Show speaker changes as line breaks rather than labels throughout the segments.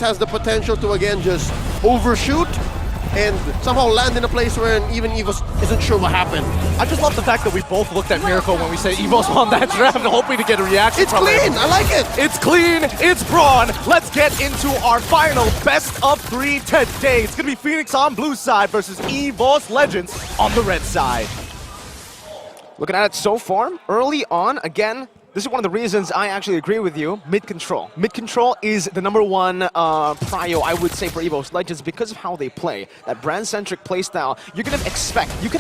has the potential to again just overshoot and somehow land in a place where even EVOS isn't sure what happened.
I just love the fact that we both looked at Miracle when we said EVOS won that draft, hoping to get a reaction from
It's clean!
him.
I like it!
It's clean, it's brawn. Let's get into our final best of 3 today. It's gonna be Fenix on blue side versus EVOS Legends on the red side.
Looking at it so far, early on, again, this is one of the reasons I actually agree with you, mid-control. Mid-control is the #1 prio, I would say, for EVOS Legends because of how they play. That brand-centric playstyle, you can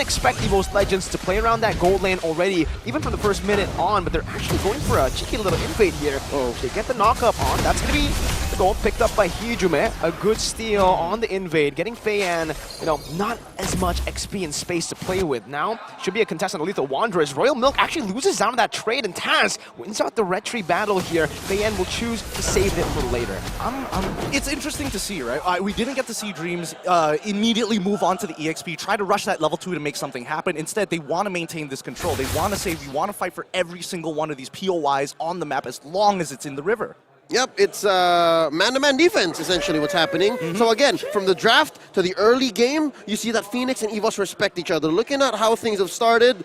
expect EVOS Legends to play around that gold lane already, even from the first minute on, but they're actually going for a cheeky little invade here. Oh, they get the knock-up on. That's going to be the goal picked up by Hijume. A good steal on the invade, getting Feiyan, not as much XP and space to play with. Now, should be a contestant of Lethal Wanderers. Royal Milk actually loses down to that trade, and Taz wins out the retry battle here. Feiyan will choose to save it for later.
It's interesting to see, right? We didn't get to see Dreams immediately move on to the EXP, try to rush that level 2 to make something happen. Instead, they want to maintain this control. They want to say, we want to fight for every single one of these POIs on the map as long as it's in the river.
Yep, it's man-to-man defense, essentially, what's happening. So again, from the draft to the early game, you see that Fenix and EVOS respect each other. Looking at how things have started,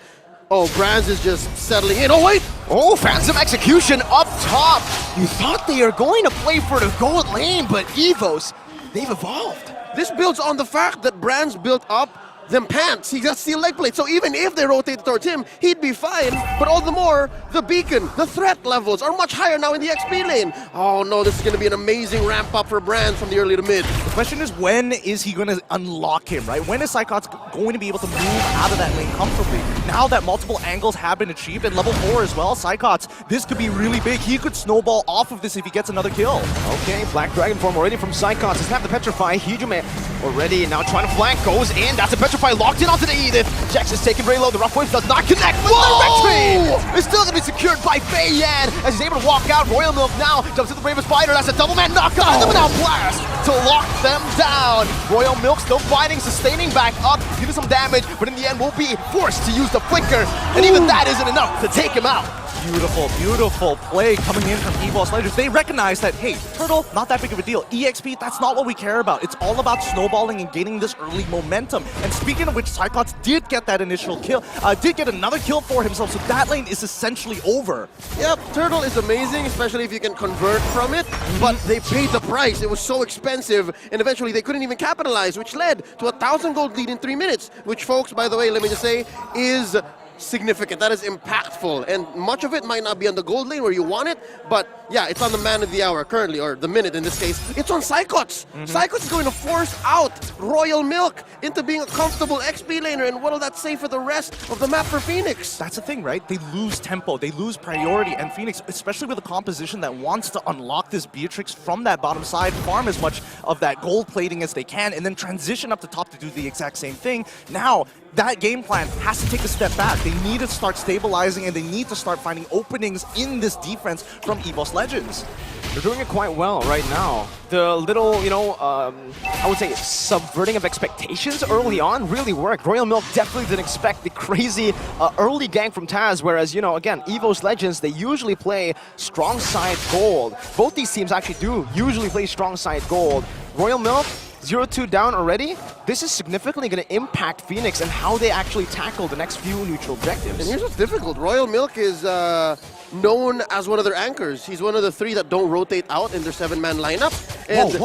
Brands is just settling in. Oh, wait!
Oh, Phantom Execution up top! You thought they are going to play for the gold lane, but EVOS, they've evolved.
This builds on the fact that Brands built up them pants. He got steel leg plate. So even if they rotate towards him, he'd be fine. But all the more, the beacon, the threat levels are much higher now in the XP lane. Oh no, this is going to be an amazing ramp up for Brands from the early to mid.
The question is, when is he going to unlock him, right? When is Psychots going to be able to move out of that lane comfortably? Now that multiple angles have been achieved, and level 4 as well, Psychots, this could be really big. He could snowball off of this if he gets another kill.
Okay, Black Dragon form already from Psychots. Doesn't have the Petrify. Hijume already now trying to flank, goes in. That's a Petrify locked in onto the Edith. Jax is taken very low. The Rough Wave does not connect with the retry. It's still going to be secured by Feiyan as he's able to walk out. Royal Milk now jumps to the Bravest Spider. That's a double man knockout. And then now blast to lock them down. Royal Milk still fighting, sustaining back up, giving some damage, but in the end will be forced to use the flicker. And even that isn't enough to take him out.
Beautiful, beautiful play coming in from EVOS Legends. They recognize that, hey, Turtle, not that big of a deal. EXP, that's not what we care about. It's all about snowballing and getting this early momentum. And speaking of which, Psychots did get that initial kill, did get another kill for himself, so that lane is essentially over.
Yep, Turtle is amazing, especially if you can convert from it, but they paid the price. It was so expensive, and eventually they couldn't even capitalize, which led to a 1,000 gold lead in 3 minutes, which, folks, by the way, let me just say, is significant. That is impactful, and much of it might not be on the gold lane where you want it, but yeah, it's on the man of the hour currently, or the minute in this case. It's on Psychots. Psychots is going to force out Royal Milk into being a comfortable XP laner, and what will that say for the rest of the map for Fenix?
That's the thing, right? They lose tempo, they lose priority, and Fenix, especially with a composition that wants to unlock this Beatrix from that bottom side, farm as much of that gold plating as they can, and then transition up the top to do the exact same thing. Now, that game plan has to take a step back. They need to start stabilizing, and they need to start finding openings in this defense from EVOS Legends.
They're doing it quite well right now. The little, I would say subverting of expectations early on really worked. Royal Milk definitely didn't expect the crazy early gank from Taz, whereas, again, EVOS Legends, they usually play strong side gold. Both these teams actually do usually play strong side gold. Royal Milk, 0-2 down already. This is significantly going to impact Fenix and how they actually tackle the next few neutral objectives.
And here's what's difficult. Royal Milk is known as one of their anchors. He's one of the 3 that don't rotate out in their 7-man lineup. And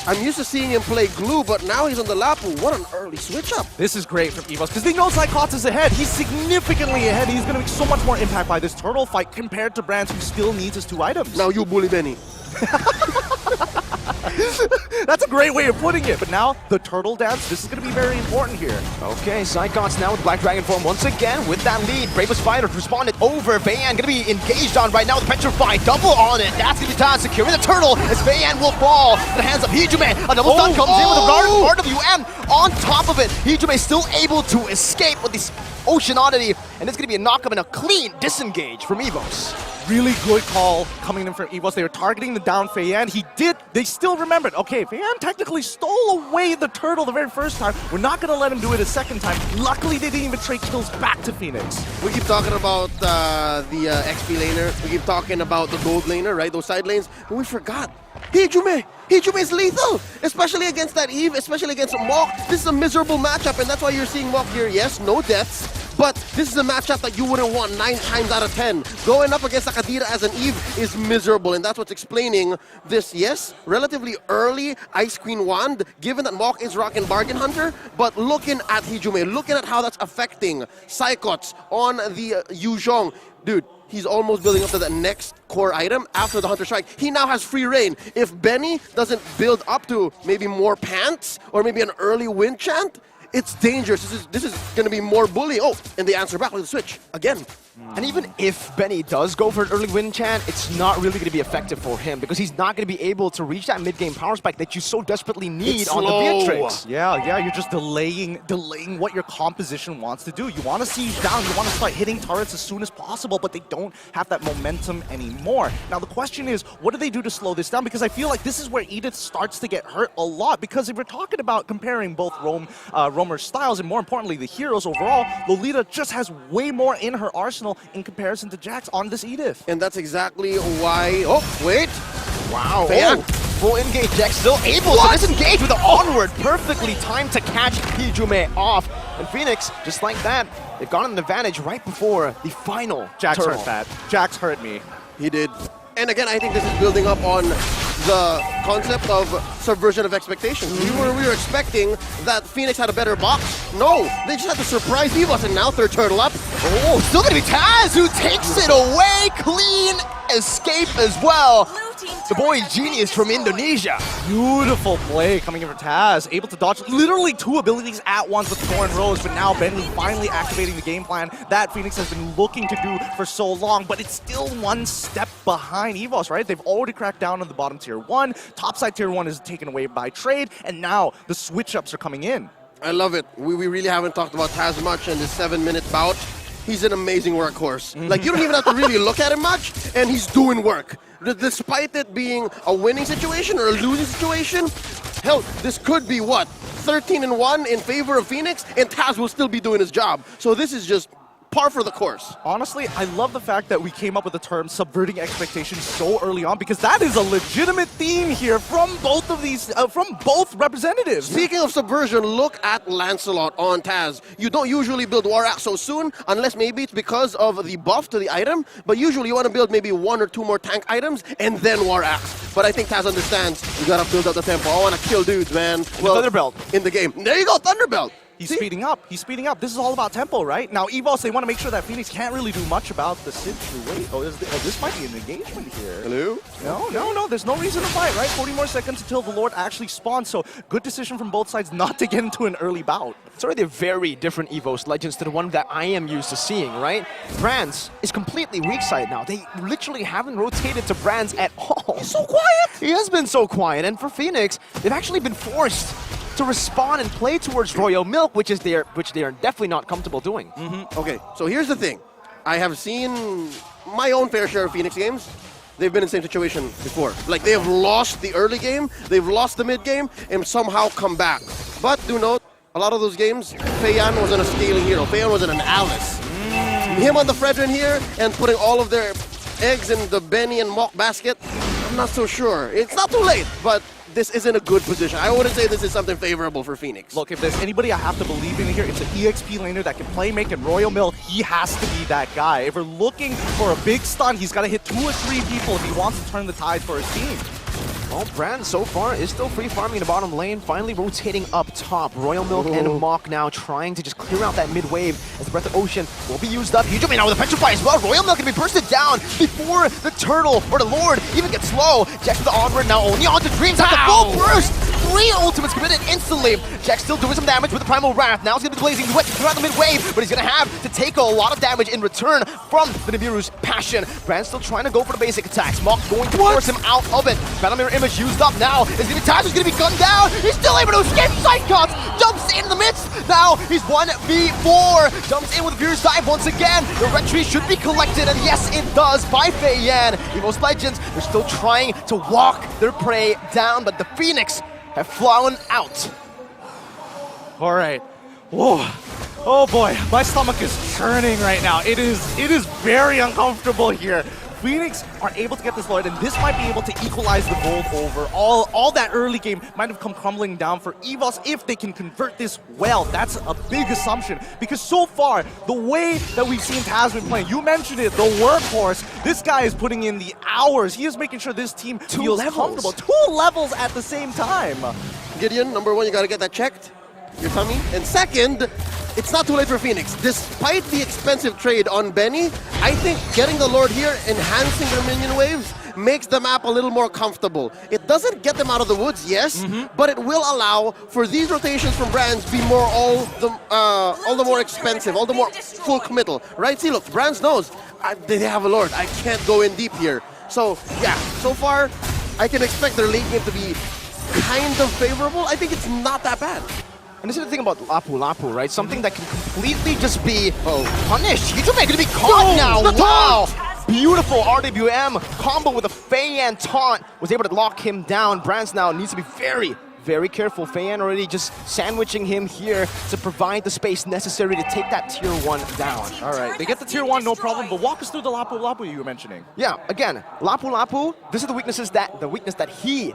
I'm used to seeing him play glue, but now he's on the Lapu. What an early switch up.
This is great from EVOS because they know Psychots is ahead. He's significantly ahead. He's going to make so much more impact by this Turtle fight compared to Brands, who still needs his 2 items.
Now you bully Benny.
That's a great way of putting it. But now, the Turtle dance, this is going to be very important here.
Okay, Psychots now with Black Dragon form once again with that lead. Bravest Spider responded over. Feiyan going to be engaged on right now with Petrify. Double on it. That's going to be Taz securing the Turtle as Feiyan will fall. The hands of Hijume. A double stun comes in with a RWM on top of it. Hijume still able to escape with this Ocean Oddity. And it's going to be a knock-up and a clean disengage from EVOS.
Really good call coming in from EVOS. They were targeting the down Feiyan. They still remembered, okay, Feiyan technically stole away the Turtle the very first time. We're not going to let him do it a second time. Luckily, they didn't even trade kills back to Fenix.
We keep talking about the XP laner. We keep talking about the gold laner, right? Those side lanes. But we forgot. Hijume! Hijume is lethal, especially against that Eve, especially against Mok. This is a miserable matchup, and that's why you're seeing Mok here. Yes, no deaths, but this is a matchup that you wouldn't want 9 times out of 10. Going up against Akadira as an Eve is miserable, and that's what's explaining this, yes, relatively early Ice Queen Wand, given that Mok is rocking Bargain Hunter, but looking at Hijume, looking at how that's affecting Psychots on the Yu Zhong. Dude, he's almost building up to the next core item after the Hunter Strike. He now has free reign. If Benny doesn't build up to maybe more pants or maybe an early wind chant, it's dangerous. This is going to be more bully. Oh, and they answer back with a switch again.
And even if Benny does go for an early win chant, it's not really going to be effective for him because he's not going to be able to reach that mid-game power spike that you so desperately need on the Beatrix.
Yeah, you're just delaying what your composition wants to do. You want to siege down, you want to start hitting turrets as soon as possible, but they don't have that momentum anymore. Now the question is, what do they do to slow this down? Because I feel like this is where Edith starts to get hurt a lot, because if we're talking about comparing both roamers' styles and more importantly the heroes overall, Lolita just has way more in her arsenal in comparison to Jax on this Edith.
And that's exactly why... Oh, wait.
Wow.
Oh,
full engage. Jax still able to disengage with the onward. Perfectly timed to catch Hijume off. And Fenix, just like that, they've gotten an advantage right before the final
Jax
turtle.
hurt that. Jax hurt me.
He did. And again, I think this is building up on the concept of subversion of expectations. We were expecting that Fenix had a better box. No, they just had to surprise EVOS, and now third turtle up.
Oh, still gonna be Taz who takes it away. Clean escape as well. The boy is genius from Indonesia.
Beautiful play coming in for Taz, able to dodge literally 2 abilities at once with Thor and Rose, but now Benny finally activating the game plan that Fenix has been looking to do for so long, but it's still one step behind EVOS, right? They've already cracked down on the bottom tier 1, topside tier 1 is taken away by trade, and now the switch-ups are coming in.
I love it. We really haven't talked about Taz much in this 7-minute bout. He's an amazing workhorse. Like, you don't even have to really look at him much, and he's doing work. Despite it being a winning situation or a losing situation, hell, this could be, what, 13-1 in favor of Fenix, and Taz will still be doing his job. So this is just par for the course.
Honestly, I love the fact that we came up with the term subverting expectations so early on, because that is a legitimate theme here from both of these, from both representatives.
Speaking of subversion, look at Lancelot on Taz. You don't usually build War Axe so soon, unless maybe it's because of the buff to the item, but usually you want to build maybe 1 or 2 more tank items and then War Axe. But I think Taz understands, you gotta build up the tempo. I want to kill dudes, man. Well,
Thunderbelt.
In the game. There you go, Thunderbelt.
He's speeding up. He's speeding up. This is all about tempo, right? Now, EVOS, they want to make sure that Fenix can't really do much about the situation. Oh, this might be an engagement here.
Hello?
No. There's no reason to fight, right? 40 more seconds until the Lord actually spawns. So, good decision from both sides not to get into an early bout.
It's already a very different EVOS Legends to the one that I am used to seeing, right? Brands is completely weak side now. They literally haven't rotated to Brands at all.
He's so quiet.
He has been so quiet. And for Fenix, they've actually been forced to respond and play towards Royal Milk, which they are definitely not comfortable doing.
Okay, so here's the thing. I have seen my own fair share of Fenix games. They've been in the same situation before. Like, they have lost the early game, they've lost the mid game, and somehow come back. But do note, a lot of those games, Feiyan wasn't a scaling hero. Feiyan wasn't an Alice. Him on the Fredrin here, and putting all of their eggs in the Benny and Mok basket, I'm not so sure. It's not too late, but this isn't a good position. I wouldn't say this is something favorable for Fenix.
Look, if there's anybody I have to believe in here, it's an EXP laner that can play, make, and Royal Milk. He has to be that guy. If we're looking for a big stun, he's got to hit 2 or 3 people if he wants to turn the tide for his team.
Well, Brand so far is still free farming in the bottom lane, finally rotating up top. Royal Milk and Mok now trying to just clear out that mid wave as the Breath of Ocean will be used up. Hijume now with a Petrify as well. Royal Milk can be bursted down before the Turtle or the Lord even gets low. Jax with the onward now only onto Dreams at the full burst. 3 ultimates committed instantly. Jax still doing some damage with the Primal Wrath. Now he's going to be blazing wet to clear out the mid wave, but he's going to have to take a lot of damage in return from the Nibiru's Passion. Brand still trying to go for the basic attacks. Mok going to force him out of it. Battle Mirror Image used up now. It's going to be Taz who's going to be gunned down. He's still able to escape side cuts. Jumps in the midst. Now he's 1v4. Jumps in with a Furious Dive once again. The red tree should be collected, and yes, it does by Feiyan. EVOS Legends, they're still trying to walk their prey down, but the Fenix have flown out.
All right. Whoa. Oh boy, my stomach is churning right now. It is very uncomfortable here. Fenix are able to get this Lord, and this might be able to equalize the gold over. All that early game might have come crumbling down for EVOS if they can convert this well. That's a big assumption, because so far, the way that we've seen Taz been playing, you mentioned it, the workhorse, this guy is putting in the hours. He is making sure this team feels comfortable. 2 levels at the same time.
Gideon, number one, you gotta get that checked, your tummy. And second, it's not too late for Fenix. Despite the expensive trade on Benny, I think getting the Lord here, enhancing their minion waves, makes the map a little more comfortable. It doesn't get them out of the woods, yes, but it will allow for these rotations from Brands be more all the more expensive, all the more full committal, right? See, look, Brands knows they have a Lord. I can't go in deep here. So yeah, so far I can expect their late game to be kind of favorable. I think it's not that bad.
And this is the thing about Lapu Lapu, right? Something that can completely just be punished. Hijime gonna be caught now. Wow! Beautiful RWM combo with a Feiyan taunt. Was able to lock him down. Brands now needs to be very, very careful. Feiyan already just sandwiching him here to provide the space necessary to take that tier 1 down.
All right, they get the tier 1, no problem, but walk us through the Lapu Lapu you were mentioning.
Yeah, again, Lapu Lapu, this is the weakness that he,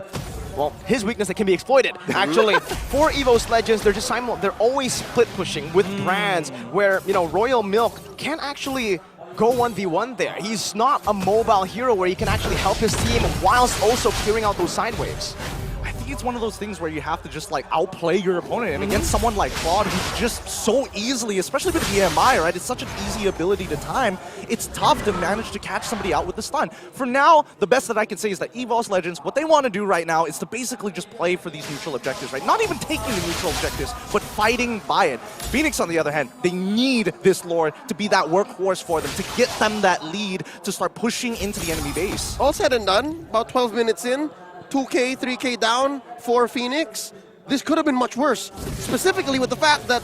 well, his weakness that can be exploited, actually. For EVOS Legends, they're always split pushing with Brands, where, you know, Royal Milk can't actually go 1v1 there. He's not a mobile hero where he can actually help his team whilst also clearing out those side waves.
I think it's one of those things where you have to just like outplay your opponent, and against someone like Claude who's just so easily, especially with EMI, right? It's such an easy ability to time. It's tough to manage to catch somebody out with the stun. For now, the best that I can say is that EVOS Legends, what they want to do right now is to basically just play for these neutral objectives, right? Not even taking the neutral objectives, but fighting by it. Fenix, on the other hand, they need this Lord to be that workhorse for them, to get them that lead, to start pushing into the enemy base.
All said and done, about 12 minutes in, 2K, 3K down for Fenix. This could have been much worse, specifically with the fact that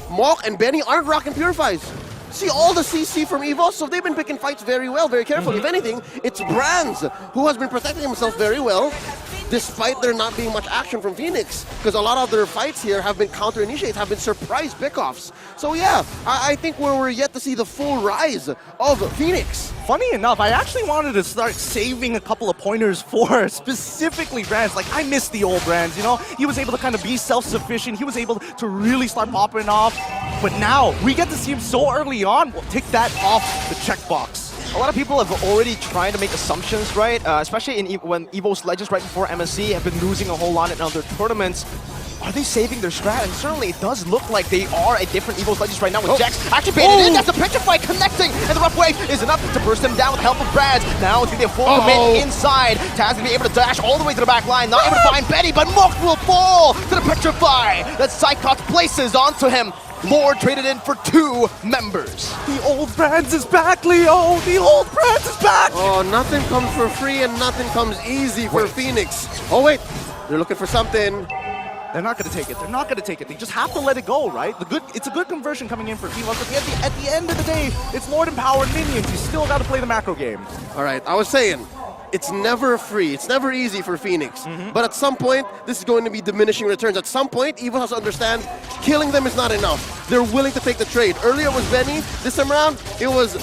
Mok and Benny aren't rocking Purifies. See all the CC from EVOS, so they've been picking fights very well, very carefully. If anything, it's Brands who has been protecting himself very well, despite there not being much action from Fenix, because a lot of their fights here have been counter-initiates, have been surprise pick-offs. So yeah, I think we're yet to see the full rise of Fenix.
Funny enough, I actually wanted to start saving a couple of pointers for specifically Brands. Like, I miss the old Brands, you know? He was able to kind of be self-sufficient. He was able to really start popping off. But now, we get to see him so early on. We'll take that off the checkbox.
A lot of people have already tried to make assumptions, right? Especially when EVOS Legends right before MSC have been losing a whole lot in other tournaments. Are they saving their strat? And certainly it does look like they are a different EVOS Legends right now with Jax actually baited in. That's a Petrify connecting, and the rough wave is enough to burst him down with the help of Brands. Now it's going to be a full commit inside. Taz going to be able to dash all the way to the back line, not able to find Betty, but Mok will fall to the Petrify that Psychot places onto him. Lord traded in for 2 members.
The old Brands is back, Leo! The old Brands is back!
Oh, nothing comes for free and nothing comes easy for Fenix. Oh wait, they're looking for something.
They're not going to take it. They're not going to take it. They just have to let it go, right? It's a good conversion coming in for EVOS, but at the end of the day, it's Lord empowered minions. You still got to play the macro game.
All right, I was saying, it's never free. It's never easy for Fenix. But at some point, this is going to be diminishing returns. At some point, EVOS has to understand killing them is not enough. They're willing to take the trade. Earlier it was Benny. This time around, it was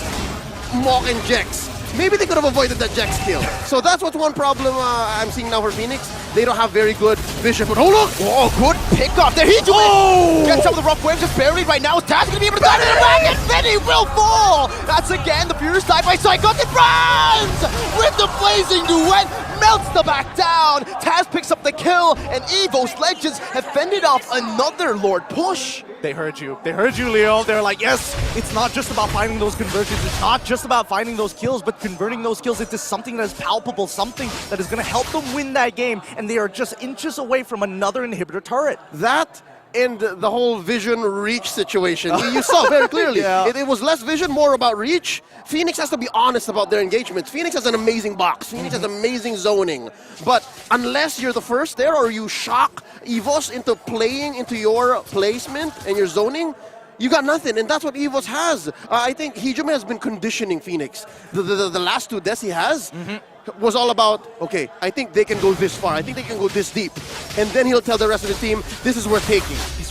Mok and Jex. Maybe they could have avoided that Jax kill. So that's what's one problem I'm seeing now for Fenix. They don't have very good vision. But oh look!
Oh, good pickup there. He's doing Gets some of the rough waves just buried right now. Taz gonna be able to dive in the back, and Benny will fall. That's again the pure side by Psychot. It runs with the blazing duet. Melts the back down. Taz picks up the kill, and EVOS Legends have fended off another Lord push.
They heard you. They heard you, Leo. They're like, yes, it's not just about finding those conversions. It's not just about finding those kills, but converting those kills into something that is palpable, something that is going to help them win that game. And they are just inches away from another inhibitor turret.
That and the whole vision reach situation. You saw very clearly. It was less vision, more about reach. Fenix has to be honest about their engagements. Phoenix has an amazing box. Phoenix has amazing zoning. But unless you're the first there or you shock EVOS into playing into your placement and your zoning, you got nothing, and that's what EVOS has. I think Hijime has been conditioning Fenix. The last 2 deaths he has, was all about, okay, I think they can go this far. I think they can go this deep. And then he'll tell the rest of his team, this is worth taking.
He's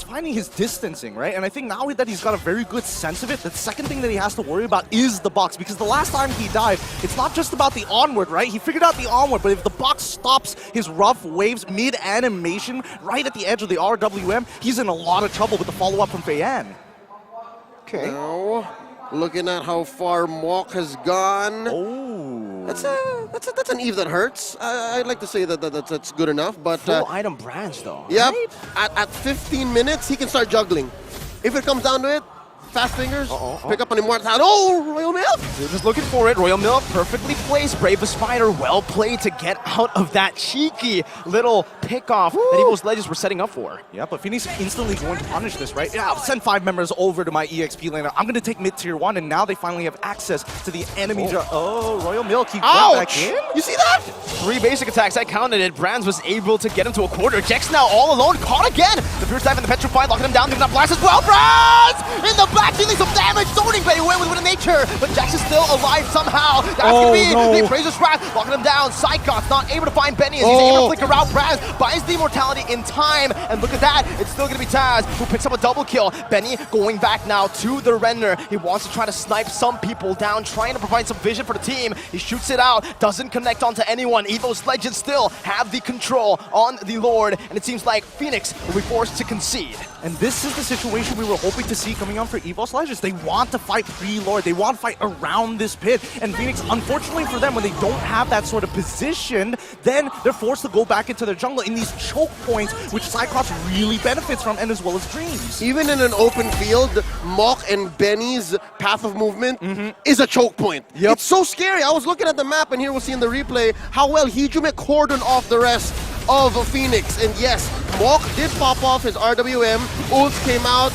finding his distancing, right? And I think now that he's got a very good sense of it, the second thing that he has to worry about is the box. Because the last time he died, it's not just about the onward, right? He figured out the onward, but if the box stops his rough waves mid-animation right at the edge of the RWM, he's in a lot of trouble with the follow-up from Feiyan.
Okay.
Now, looking at how far Mok has gone.
Oh.
That's an Eve that hurts. I'd like to say that's good enough, but
Full item brands, though.
yep.
Right?
At 15 minutes, he can start juggling. If it comes down to it, fast fingers, pick up an Immortality. Oh, Royal Milk!
They're just looking for it. Royal Milk perfectly placed. Brave Spider, well played to get out of that cheeky little pickoff that EVOS Legends were setting up for.
Yeah, but Phoenix instantly going to punish this, right? Yeah, I'll send 5 members over to my EXP laner. I'm going to take mid-tier 1, and now they finally have access to the enemy. Royal Milk, he went back in.
You see that?
3 basic attacks, I counted it. Brands was able to get him to a quarter. Jex now all alone, caught again. The Pure Type and the Petrified locking him down, giving up blast as well. Brands in the back, dealing some damage, zoning Betty away with nature, but Jax is still alive somehow. That's gonna be the Appraiser's Wrath, locking him down. Psychot's not able to find Benny as he's able to flicker out. Brands buys the immortality in time, and look at that, it's still gonna be Taz who picks up a double kill. Benny going back now to the render. He wants to try to snipe some people down, trying to provide some vision for the team. He shoots it out, doesn't connect onto anyone. EVOS Legends still have the control on the Lord, and it seems like Phoenix will be forced to concede.
And this is the situation we were hoping to see coming on for EVOS Legends. They want to fight pre-Lord. They want to fight around this pit. And Phoenix, unfortunately for them, when they don't have that sort of position, then they're forced to go back into their jungle in these choke points, which Cyclops really benefits from, and as well as Dreams.
Even in an open field, Mok and Benny's path of movement is a choke point.
Yep.
It's so scary. I was looking at the map, and here we'll see in the replay how well Hijume cordoned off the rest of Phoenix. And yes, Mok did pop off his RWM, ults came out,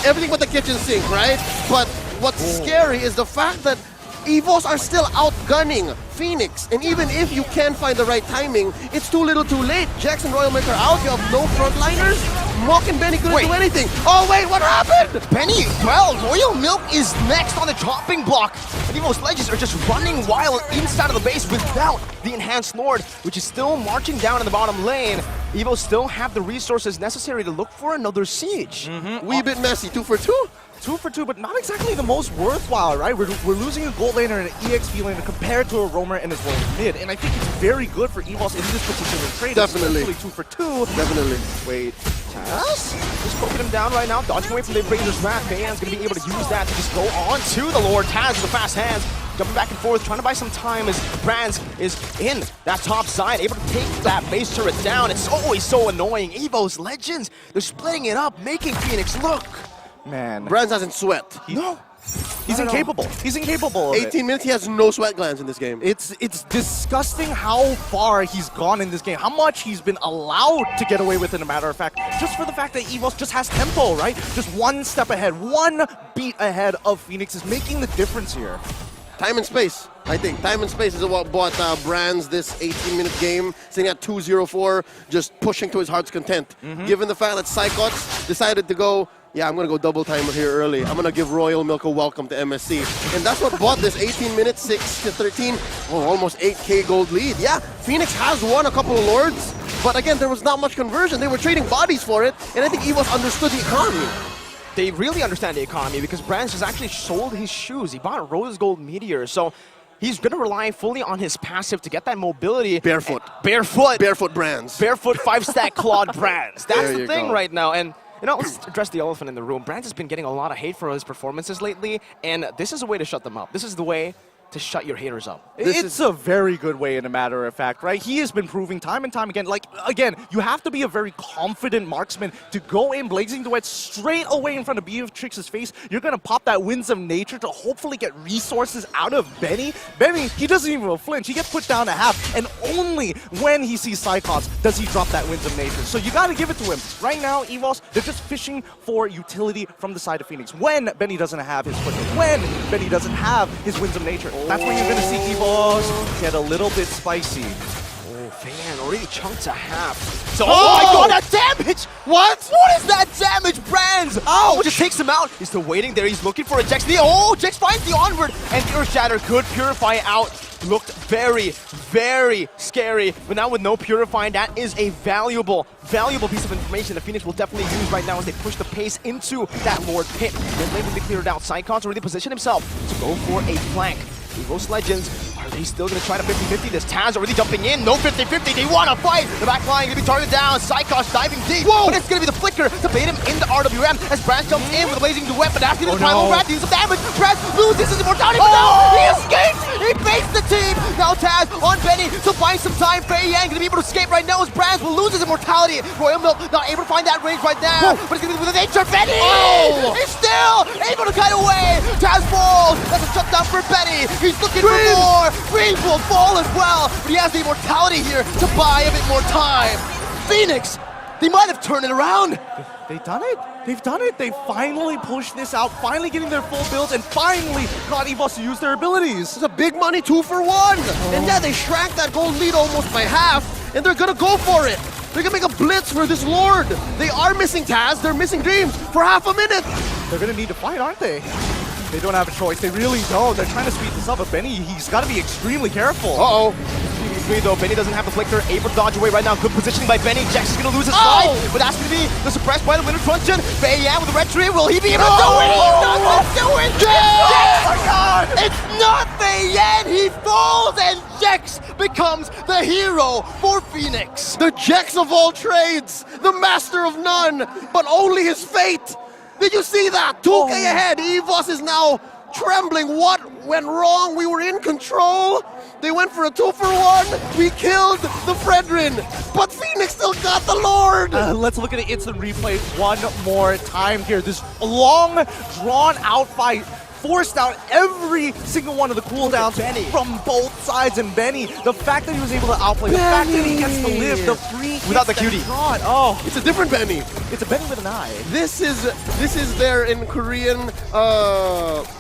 everything but the kitchen sink, right? But what's scary is the fact that EVOS are still outgunning Phoenix, and even if you can find the right timing, it's too little too late. Jax and Royal Milk are out, you have no frontliners. Mok and Benny couldn't do anything. Oh wait, what happened?
Benny, well, Royal Milk is next on the chopping block. And EVOS Legends are just running wild inside of the base without the Enhanced Lord, which is still marching down in the bottom lane. EVOS still have the resources necessary to look for another siege.
Wee bit messy, 2 for 2.
2 for 2, but not exactly the most worthwhile, right? We're losing a gold laner and an EXP laner compared to a roamer and as well as mid, and I think it's very good for EVOS in this particular trade.
Definitely.
Especially 2 for 2.
Definitely.
Wait,
Taz? Just poking him down right now, dodging away from the Appraiser's Wrath. Feiyan's going to be able to use that to just go on to the Lord. Taz with the fast hands, jumping back and forth, trying to buy some time as Brands is in that top side, able to take that base turret down. It's always so annoying. EVOS Legends, they're splitting it up, making Phoenix look.
man.
Brands hasn't sweat.
No. He's incapable. He's incapable of
18 minutes, he has no sweat glands in this game.
It's disgusting how far he's gone in this game, how much he's been allowed to get away with, in a matter of fact, just for the fact that EVOS just has tempo, right? Just one step ahead, one beat ahead of Phoenix is making the difference here.
Time and space, I think. Time and space is what bought Brands this 18-minute game, sitting at 2-0-4, just pushing to his heart's content. Given the fact that Psychots decided to go, yeah, I'm going to go double timer here early. I'm going to give Royal Milk a welcome to MSC. And that's what bought this 18 minutes, 6-13, almost 8K gold lead. Yeah, Phoenix has won a couple of Lords, but again, there was not much conversion. They were trading bodies for it, and I think EVOS understood the economy.
They really understand the economy because Brands has actually sold his shoes. He bought Rose Gold Meteor, so he's going to rely fully on his passive to get that mobility.
Barefoot.
Barefoot.
Barefoot Brands.
Barefoot 5-stack clawed Brands. That's
There
the
you
thing
go.
right now. And you know, let's address the elephant in the room. Brands has been getting a lot of hate for his performances lately, and this is a way to shut them up. This is the way to shut your haters up.
It's a very good way, in a matter of fact, right? He has been proving time and time again. Like, again, you have to be a very confident marksman to go in Blazing Duet straight away in front of Beatrix's face. You're going to pop that Winds of Nature to hopefully get resources out of Benny. Benny, he doesn't even flinch. He gets put down to half, and only when he sees Cyclops does he drop that Winds of Nature. So you got to give it to him. Right now, EVOS, they're just fishing for utility from the side of Phoenix. When Benny doesn't have his quick, when Benny doesn't have his Winds of Nature, that's when you're going to see EVOS get a little bit spicy.
Oh, Feiyan already chunked to half. So, oh my god, that damage!
What?
What is that damage, Brands? Oh, just takes him out. He's still waiting there. He's looking for a Jex. Oh, Jex finds the onward, and Earth Shatter could purify out. Looked very, very scary, but now with no purifying, that is a valuable piece of information that Fenix will definitely use right now as they push the pace into that Lord Pit. They're able to clear it out. Sycon's already positioned himself to go for a flank. EVOS Legends, are they still going to try to 50-50 this? Taz already jumping in, no 50-50, they want to fight! The back line going to be targeted down, Sycon diving deep, whoa! But it's going to be the flicker to bait him into RWM as Brands jumps in with a blazing duet, but asking the primal Brad to use some damage. Brands loses his immortality, but no! He escapes! He baits the team! Now Taz on Benny to find some time. Fei Yang going to be able to escape right now as Brands will lose his immortality. Royal Milk not able to find that range right now, but it's going to be with the nature. Benny! Oh! He's still able to cut away! Taz falls! That's a shutdown for Benny! He's looking for more! Green will fall as well, but he has the immortality here to buy a bit more time. Fenix, they might have turned it around.
They've done it. They've done it. They finally pushed this out, finally getting their full builds, and finally got EVOS to use their abilities.
It's a big money 2-for-1. And yeah, they shrank that gold lead almost by half, and they're gonna go for it. They're gonna make a blitz for this Lord. They are missing Taz, they're missing Dreams for half a minute.
They're gonna need to fight, aren't they? They don't have a choice. They really don't. They're trying to speed this up, but Benny, he's got to be extremely careful.
Uh-oh. Though Benny doesn't have the flicker, able to dodge away right now. Good positioning by Benny. Jax is gonna lose his slide, but that's gonna be the suppressed by the winter truncheon. Fei Yang with the red tree. Will he be able to do it? He's not gonna do it. Oh my god! It's not Fei Yang. He falls, and Jax becomes the hero for Fenix.
The Jex of all trades, the master of none, but only his fate. Did you see that? 2K ahead. EVOS is now trembling. What went wrong? We were in control. They went for a 2-for-1. We killed the Fredrin, but Fenix still got the Lord.
Let's look at the instant replay one more time here. This long, drawn-out fight forced out every single one of the cooldowns from both sides, and Benny, the fact that he was able to outplay, the fact that he gets to live, the free
without the cutie.
Oh,
it's a different Benny.
It's a Benny with an eye.
This is their, in Korean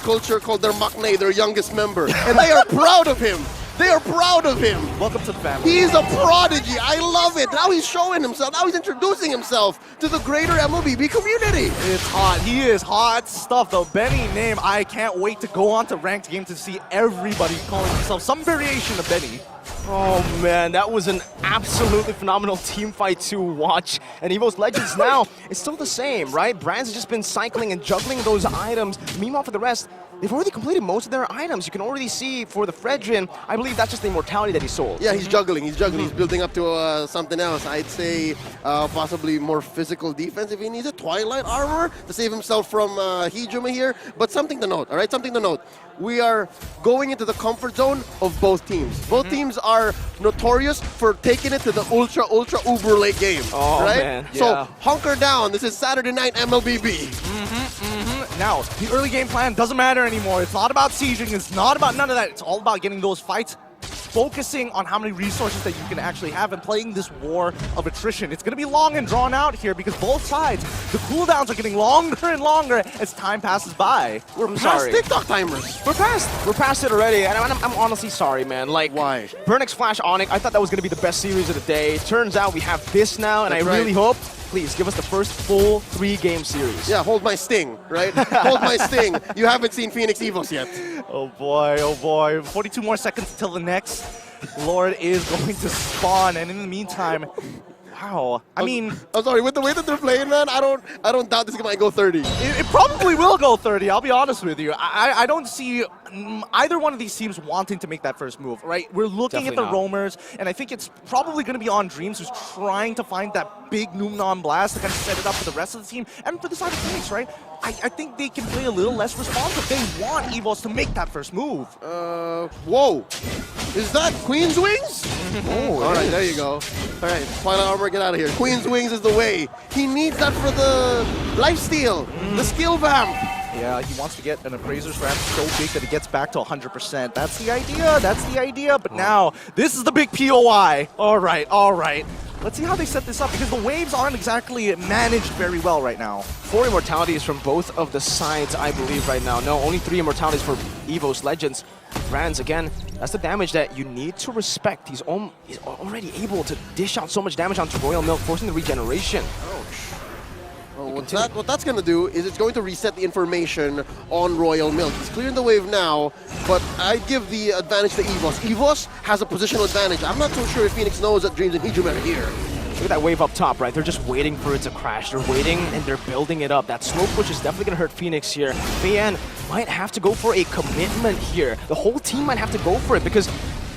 culture, called their maknae, their youngest member, and they are proud of him. They are proud of him.
Welcome to the family.
He's a prodigy. I love it. Now he's showing himself. Now he's introducing himself to the greater MLBB community.
It's hot. He is hot stuff. The Benny name, I can't wait to go on to ranked game to see everybody calling himself some variation of Benny.
Oh man, that was an absolutely phenomenal team fight to watch. And EVOS Legends now, it's still the same, right? Brands has just been cycling and juggling those items. Meanwhile, for the rest, they've already completed most of their items. You can already see for the Fredrin, I believe that's just the immortality that he sold.
Yeah, he's juggling. He's building up to something else. I'd say possibly more physical defense if he needs a Twilight armor to save himself from Hijuma here. But something to note, all right? Something to note. We are going into the comfort zone of both teams. Both teams are notorious for taking it to the ultra uber late game, right?
Man.
So
Yeah.
hunker down. This is Saturday night MLBB.
Now, the early game plan doesn't matter anymore. It's not about sieging. It's not about none of that. It's all about getting those fights, focusing on how many resources that you can actually have and playing this war of attrition. It's going to be long and drawn out here because both sides, the cooldowns are getting longer and longer as time passes by.
We're past TikTok timers.
We're past it already, and I'm honestly sorry, man. Like,
why?
Burnix Flash Onyx, I thought that was going to be the best series of the day. Turns out we have this now, and
That's
I really
right.
hope, please, give us the first full 3-game series.
Yeah, hold my sting, right? Hold my sting. You haven't seen Fenix EVOS yet.
Oh boy. 42 more seconds until the next Lord is going to spawn, and in the meantime, wow. I mean,
I'm sorry, with the way that they're playing, man, I don't doubt this might go 30.
it probably will go 30, I'll be honest with you. I don't see either one of these teams wanting to make that first move, right? We're looking at the roamers, and I think it's probably going to be on Dreams, who's trying to find that big Numnon blast to kind of set it up for the rest of the team. And for the side of Fenix, right? I think they can play a little less responsive. They want EVOS to make that first move.
Whoa. Is that Queen's Wings?
Oh,
all right, there you go. All right, Twilight Armor, get out of here. Queen's Wings is the way. He needs that for the lifesteal, the skill vamp.
Yeah, he wants to get an Appraiser's Ramp so big that it gets back to 100%. That's the idea, But now, this is the big POI. All right. Let's see how they set this up, because the waves aren't exactly managed very well right now.
4 immortalities from both of the sides, I believe, right now. No, only 3 immortalities for EVOS Legends. Brands, again, that's the damage that you need to respect. He's already able to dish out so much damage onto Royal Milk, forcing the regeneration.
Well, what that's going to do is it's going to reset the information on Royal Milk. He's clearing the wave now, but I give the advantage to EVOS. EVOS has a positional advantage. I'm not so sure if Fenix knows that Dreams and Hijume are here.
Look at that wave up top, right? They're just waiting for it to crash. They're waiting and they're building it up. That slow push is definitely going to hurt Fenix here. Feiyan might have to go for a commitment here. The whole team might have to go for it because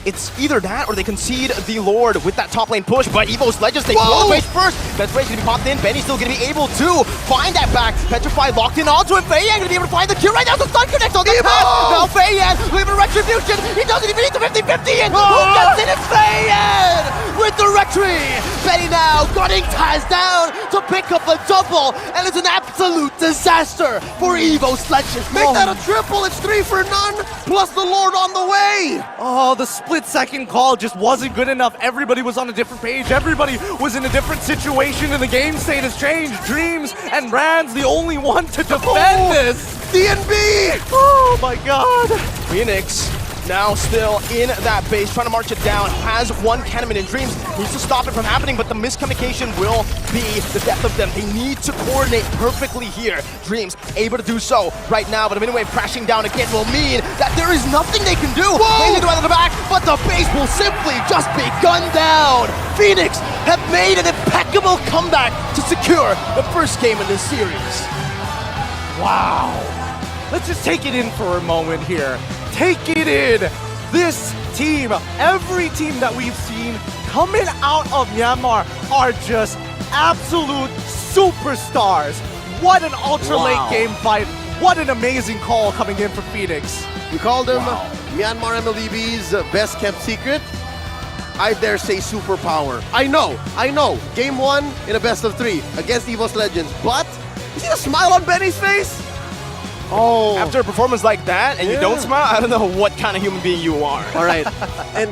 it's either that or they concede the Lord with that top lane push. But EVOS Legends, they blow the base first. Best Rage going to be popped in. Benny's still going to be able to find that back. Petrify locked in onto him. Feiyan going to be able to find the kill right now. So stun connects on the path. Now Feiyan with a retribution. He doesn't even need the 50-50 in. Who gets it? It's Feiyan with the retry. Benny now gunning Taz down to pick up a double. And it's an absolute disaster for EVOS Legends.
Make that a triple. It's 3 for none, plus the Lord on the way.
Oh, the split-second call just wasn't good enough. Everybody was on a different page. Everybody was in a different situation, and the game state has changed. Dreams and Rand's the only one to defend this.
DNB!
Oh my god.
Fenix now still in that base, trying to march it down. Has one Cannon in Dreams. Needs to stop it from happening, but the miscommunication will be the death of them. They need to coordinate perfectly here. Dreams able to do so right now, but a mini wave crashing down again will mean that there is nothing they can do. They need to out of the back, but the base will simply just be gunned down. Fenix have made an impeccable comeback to secure the first game in this series.
Wow. Let's just take it in for a moment here. Take it in. This team, every team that we've seen coming out of Myanmar are just absolute superstars. What an ultra late game fight. What an amazing call coming in for Fenix.
We called him Myanmar MLEB's best kept secret. I dare say superpower. I know. Game 1 in a best of 3 against EVOS Legends, but you see the smile on Benny's face? Oh.
After a performance like that and you don't smile, I don't know what kind of human being you are.
All right. And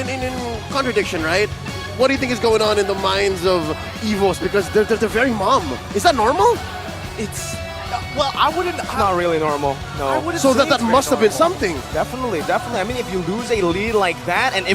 in contradiction, right? What do you think is going on in the minds of EVOS? Because they're very mum. Is that normal?
It's, well, I wouldn't.
Not really normal, no.
So that must have been something.
Definitely. I mean, if you lose a lead like that, and if